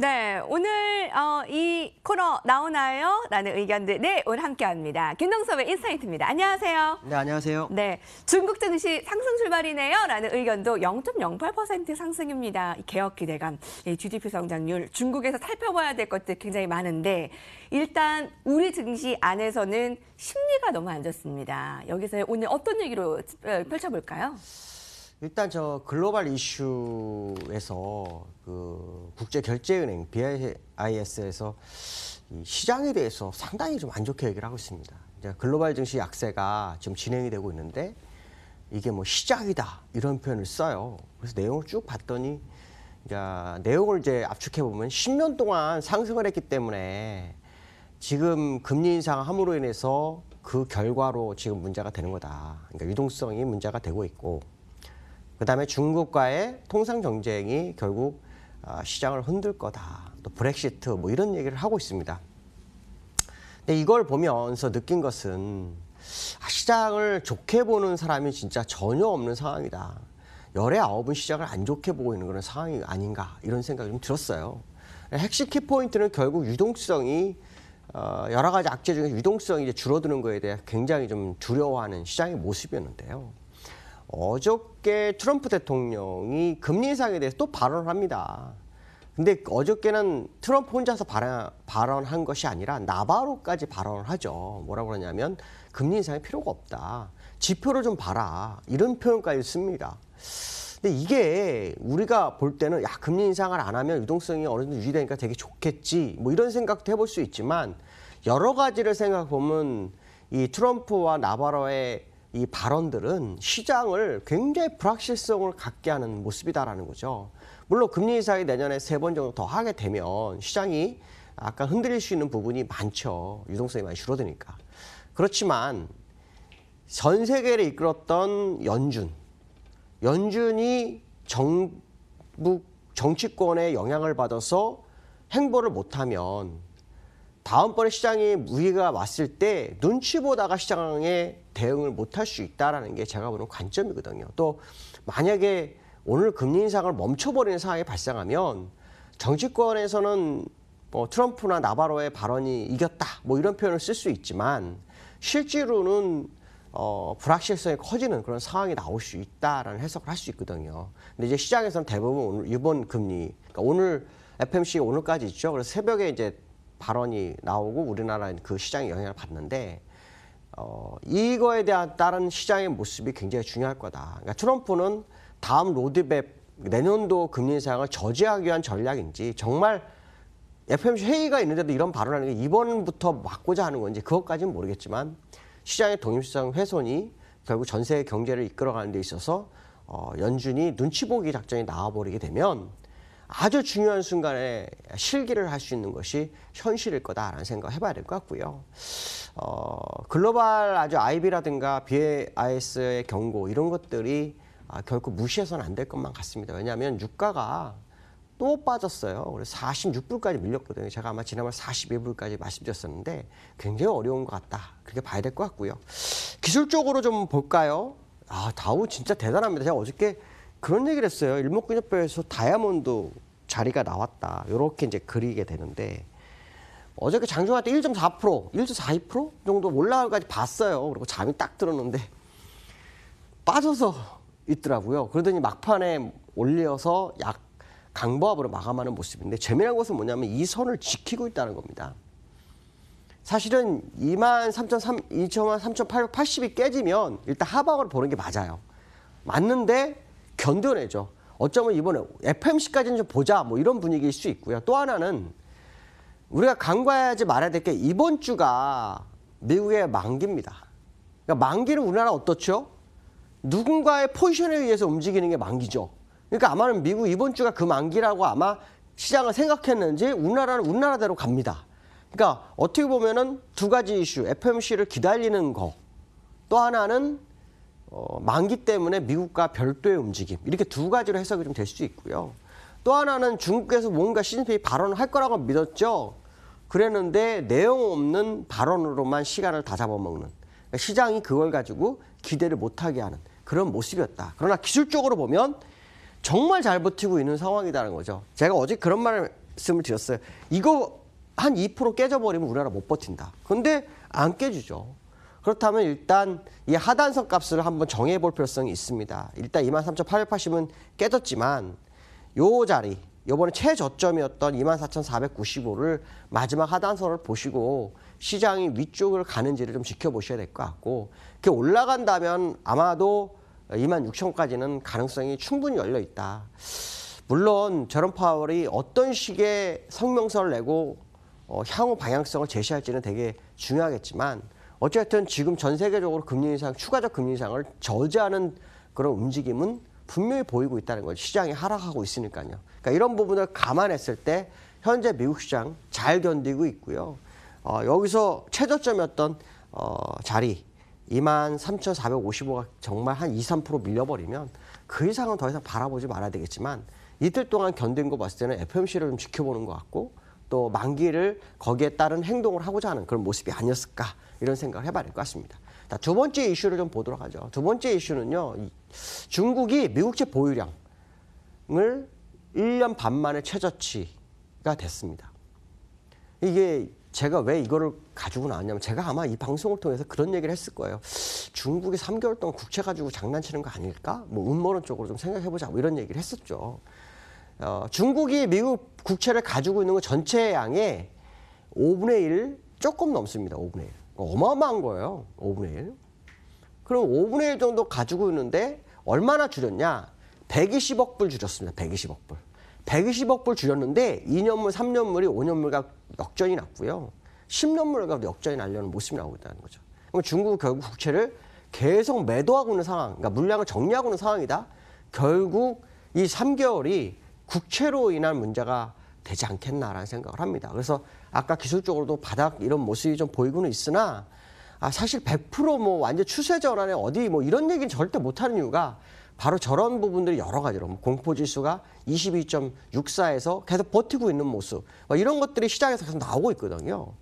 네, 오늘 이 코너 나오나요? 라는 의견들 오늘 함께합니다. 김동섭의 인사이트입니다. 안녕하세요. 네, 안녕하세요. 네, 중국 증시 상승 출발이네요. 라는 의견도 0.08% 상승입니다. 개혁 기대감, GDP 성장률, 중국에서 살펴봐야 될 것들 굉장히 많은데 일단 우리 증시 안에서는 심리가 너무 안 좋습니다. 여기서 오늘 어떤 얘기로 펼쳐볼까요? 일단 저 글로벌 이슈에서 그 국제결제은행 BIS에서 이 시장에 대해서 상당히 좀 안 좋게 얘기를 하고 있습니다. 이제 글로벌 증시 약세가 지금 진행이 되고 있는데 이게 뭐 시작이다 이런 표현을 써요. 그래서 내용을 쭉 봤더니 이제 내용을 이제 압축해 보면 10년 동안 상승을 했기 때문에 지금 금리 인상함으로 인해서 그 결과로 지금 문제가 되는 거다. 그러니까 유동성이 문제가 되고 있고. 그다음에 중국과의 통상 경쟁이 결국 시장을 흔들 거다. 또 브렉시트 뭐 이런 얘기를 하고 있습니다. 근데 이걸 보면서 느낀 것은 시장을 좋게 보는 사람이 진짜 전혀 없는 상황이다. 열의 아홉은 시장을 안 좋게 보고 있는 그런 상황이 아닌가 이런 생각이 좀 들었어요. 핵심 키포인트는 결국 유동성이 여러 가지 악재 중에 유동성이 이제 줄어드는 거에 대해 굉장히 좀 두려워하는 시장의 모습이었는데요. 어저께 트럼프 대통령이 금리 인상에 대해서 또 발언을 합니다. 근데 어저께는 트럼프 혼자서 발언한 것이 아니라 나바로까지 발언을 하죠. 뭐라고 그러냐면 금리 인상이 필요가 없다. 지표를 좀 봐라. 이런 표현까지 씁니다. 근데 이게 우리가 볼 때는 야 금리 인상을 안 하면 유동성이 어느 정도 유지되니까 되게 좋겠지. 뭐 이런 생각도 해볼 수 있지만 여러 가지를 생각해 보면 이 트럼프와 나바로의 이 발언들은 시장을 굉장히 불확실성을 갖게 하는 모습이다라는 거죠. 물론 금리 인상이 내년에 3번 정도 더 하게 되면 시장이 약간 흔들릴 수 있는 부분이 많죠. 유동성이 많이 줄어드니까. 그렇지만 전 세계를 이끌었던 연준이 정부 정치권의 영향을 받아서 행보를 못하면 다음번에 시장에 위기가 왔을 때 눈치 보다가 시장에 대응을 못할 수 있다는 게 제가 보는 관점이거든요. 또 만약에 오늘 금리 인상을 멈춰버리는 상황이 발생하면 정치권에서는 뭐 트럼프나 나바로의 발언이 이겼다 뭐 이런 표현을 쓸 수 있지만 실제로는 불확실성이 커지는 그런 상황이 나올 수 있다라는 해석을 할 수 있거든요. 근데 이제 시장에서는 대부분 오늘 이번 금리, 그러니까 오늘 FMC가 오늘까지 있죠. 그래서 새벽에 이제 발언이 나오고 우리나라는 그 시장에 영향을 받는데 이거에 대한 따른 시장의 모습이 굉장히 중요할 거다. 그러니까 트럼프는 다음 로드맵 내년도 금리 인상을 저지하기 위한 전략인지 정말 FMC 회의가 있는데도 이런 발언하는 게 이번부터 막고자 하는 건지 그것까지는 모르겠지만 시장의 독립성 훼손이 결국 전 세계 경제를 이끌어가는 데 있어서 연준이 눈치 보기 작전이 나와버리게 되면 아주 중요한 순간에 실기를 할 수 있는 것이 현실일 거다라는 생각을 해봐야 될 것 같고요. 글로벌 아주 IB라든가 BIS의 경고 이런 것들이 결코 무시해서는 안 될 것만 같습니다. 왜냐하면 유가가 또 빠졌어요. 그래서 46불까지 밀렸거든요. 제가 아마 지난번 41불까지 말씀드렸었는데 굉장히 어려운 것 같다. 그렇게 봐야 될 것 같고요. 기술적으로 좀 볼까요? 다우 진짜 대단합니다. 제가 어저께 그런 얘기를 했어요. 일목균형표에서 다이아몬드 자리가 나왔다. 이렇게 이제 그리게 되는데 어저께 장중할 때 1.4%, 1.42% 정도 올라가기까지 봤어요. 그리고 잠이 딱 들었는데 빠져서 있더라고요. 그러더니 막판에 올려서 약 강보합으로 마감하는 모습인데 재미난 것은 뭐냐면 이 선을 지키고 있다는 겁니다. 사실은 23,880이 깨지면 일단 하방으로 보는 게 맞아요. 맞는데 견뎌내죠. 어쩌면 이번에 FMC까지는 좀 보자 뭐 이런 분위기일 수 있고요. 또 하나는 우리가 간과하지 말아야 될 게 이번 주가 미국의 만기입니다. 그러니까 만기는 우리나라 어떻죠? 누군가의 포지션에 의해서 움직이는 게 만기죠. 그러니까 아마는 미국 이번 주가 그 만기라고 아마 시장을 생각했는지 우리나라는 우리나라대로 갑니다. 그러니까 어떻게 보면은 두 가지 이슈, FMC를 기다리는 거, 또 하나는 만기 때문에 미국과 별도의 움직임 이렇게 두 가지로 해석이 좀 될 수 있고요. 또 하나는 중국에서 뭔가 시진핑이 발언을 할 거라고 믿었죠. 그랬는데 내용 없는 발언으로만 시간을 다 잡아먹는 그러니까 시장이 그걸 가지고 기대를 못하게 하는 그런 모습이었다. 그러나 기술적으로 보면 정말 잘 버티고 있는 상황이라는 거죠. 제가 어제 그런 말을 말씀을 드렸어요. 이거 한 2% 깨져버리면 우리나라 못 버틴다. 근데 안 깨지죠. 그렇다면 일단 이 하단선 값을 한번 정해볼 필요성이 있습니다. 일단 23,880은 깨졌지만 요 자리, 요번에 최저점이었던 24,495를 마지막 하단선을 보시고 시장이 위쪽을 가는지를 좀 지켜보셔야 될 것 같고, 그게 올라간다면 아마도 26,000까지는 가능성이 충분히 열려 있다. 물론 제롬 파월이 어떤 식의 성명서를 내고 향후 방향성을 제시할지는 되게 중요하겠지만, 어쨌든 지금 전 세계적으로 금리 인상, 추가적 금리 인상을 저지하는 그런 움직임은 분명히 보이고 있다는 거죠. 시장이 하락하고 있으니까요. 그러니까 이런 부분을 감안했을 때 현재 미국 시장 잘 견디고 있고요. 여기서 최저점이었던 자리 23,455가 정말 한 2, 3% 밀려버리면 그 이상은 더 이상 바라보지 말아야 되겠지만, 이틀 동안 견딘 거 봤을 때는 FOMC를 좀 지켜보는 것 같고, 또 만기를 거기에 따른 행동을 하고자 하는 그런 모습이 아니었을까, 이런 생각을 해봐야 될 것 같습니다. 자, 두 번째 이슈를 좀 보도록 하죠. 두 번째 이슈는요, 중국이 미국채 보유량을 1년 반 만에 최저치가 됐습니다. 이게 제가 왜 이거를 가지고 나왔냐면, 제가 아마 이 방송을 통해서 그런 얘기를 했을 거예요. 중국이 3개월 동안 국채 가지고 장난치는 거 아닐까? 뭐 음모론 쪽으로 좀 생각해보자, 뭐 이런 얘기를 했었죠. 중국이 미국 국채를 가지고 있는 거 전체 양의 5분의 1 조금 넘습니다. 5분의 1. 어마어마한 거예요. 5분의 1. 그럼 5분의 1 정도 가지고 있는데 얼마나 줄였냐? 120억 불 줄였습니다. 120억 불. 120억 불 줄였는데 2년물, 3년물이 5년물과 역전이 났고요. 10년물과 역전이 나려는 모습이 나오고 있다는 거죠. 그럼 중국은 결국 국채를 계속 매도하고 있는 상황, 그러니까 물량을 정리하고 있는 상황이다. 결국 이 3개월이 국채로 인한 문제가 되지 않겠나라는 생각을 합니다. 그래서 아까 기술적으로도 바닥 이런 모습이 좀 보이고는 있으나, 사실 100% 완전 추세 전환에 어디 이런 얘기는 절대 못하는 이유가 바로 저런 부분들이 여러 가지로, 공포지수가 22.64에서 계속 버티고 있는 모습, 이런 것들이 시장에서 계속 나오고 있거든요.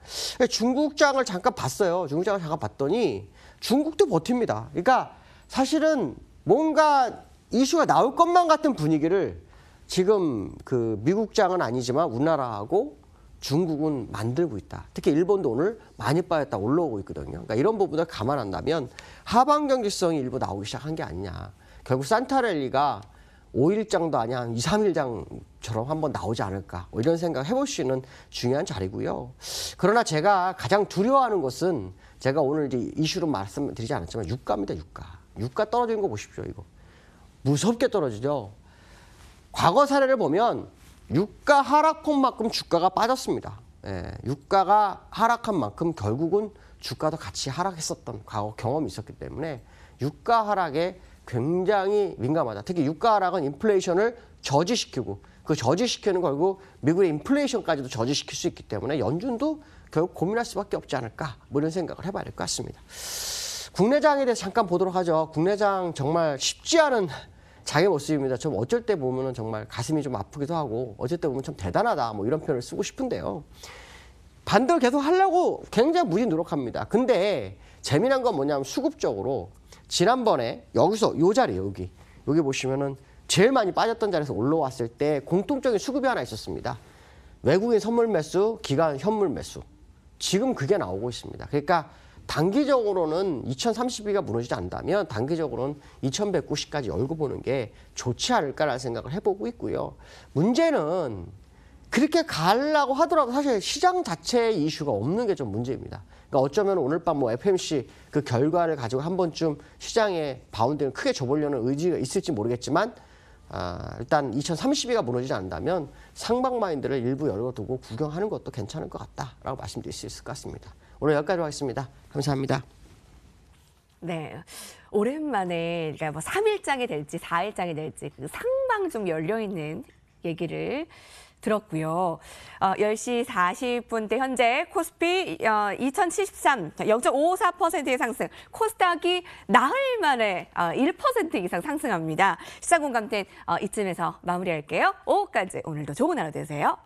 중국장을 잠깐 봤어요. 중국장을 잠깐 봤더니 중국도 버팁니다. 그러니까 사실은 뭔가 이슈가 나올 것만 같은 분위기를 지금 그 미국장은 아니지만 우리나라하고 중국은 만들고 있다. 특히 일본도 오늘 많이 빠졌다 올라오고 있거든요. 그러니까 이런 부분을 감안한다면 하방 경직성이 일부 나오기 시작한 게 아니냐. 결국 산타랠리가 5일장도 아니야, 한 2, 3일장처럼 한번 나오지 않을까, 이런 생각 해볼 수 있는 중요한 자리고요. 그러나 제가 가장 두려워하는 것은, 제가 오늘 이제 이슈로 말씀드리지 않았지만 유가입니다. 유가 떨어지는 거 보십시오. 이거 무섭게 떨어지죠. 과거 사례를 보면 유가 하락폭만큼 주가가 빠졌습니다. 유가가 하락한 만큼 결국은 주가도 같이 하락했었던 과거 경험이 있었기 때문에 유가 하락에 굉장히 민감하다. 특히 유가 하락은 인플레이션을 저지시키고, 그 저지시키는 결국 미국의 인플레이션까지도 저지시킬 수 있기 때문에 연준도 결국 고민할 수밖에 없지 않을까, 이런 생각을 해봐야 될 것 같습니다. 국내장에 대해서 잠깐 보도록 하죠. 국내장 정말 쉽지 않은 장의 모습입니다. 좀 어쩔 때 보면은 정말 가슴이 좀 아프기도 하고, 어쩔 때 보면 참 대단하다, 이런 표현을 쓰고 싶은데요. 반대로 계속 하려고 굉장히 무지 노력합니다. 근데 재미난 건 뭐냐면, 수급적으로 지난번에 여기서 요 자리, 여기 보시면은 제일 많이 빠졌던 자리에서 올라왔을 때 공통적인 수급이 하나 있었습니다. 외국인 선물 매수, 기관 현물 매수. 지금 그게 나오고 있습니다. 그러니까 단기적으로는 2032가 무너지지 않는다면 단기적으로는 2190까지 열고 보는 게 좋지 않을까라는 생각을 해보고 있고요. 문제는 그렇게 가려고 하더라도 사실 시장 자체의 이슈가 없는 게 좀 문제입니다. 그러니까 어쩌면 오늘 밤 FMC 그 결과를 가지고 한 번쯤 시장의 바운드를 크게 줘보려는 의지가 있을지 모르겠지만, 일단 2032가 무너지지 않는다면 상방 마인드를 일부 열어두고 구경하는 것도 괜찮을 것 같다라고 말씀드릴 수 있을 것 같습니다. 오늘 여기까지 하겠습니다. 감사합니다. 네. 오랜만에, 그러니까 3일장이 될지 4일장이 될지 그 상방 좀 열려있는 얘기를 들었고요. 10시 40분대 현재 코스피 2073 0.54%의 상승, 코스닥이 나흘 만에 1% 이상 상승합니다. 시사공감대 이쯤에서 마무리할게요. 오후까지 오늘도 좋은 하루 되세요.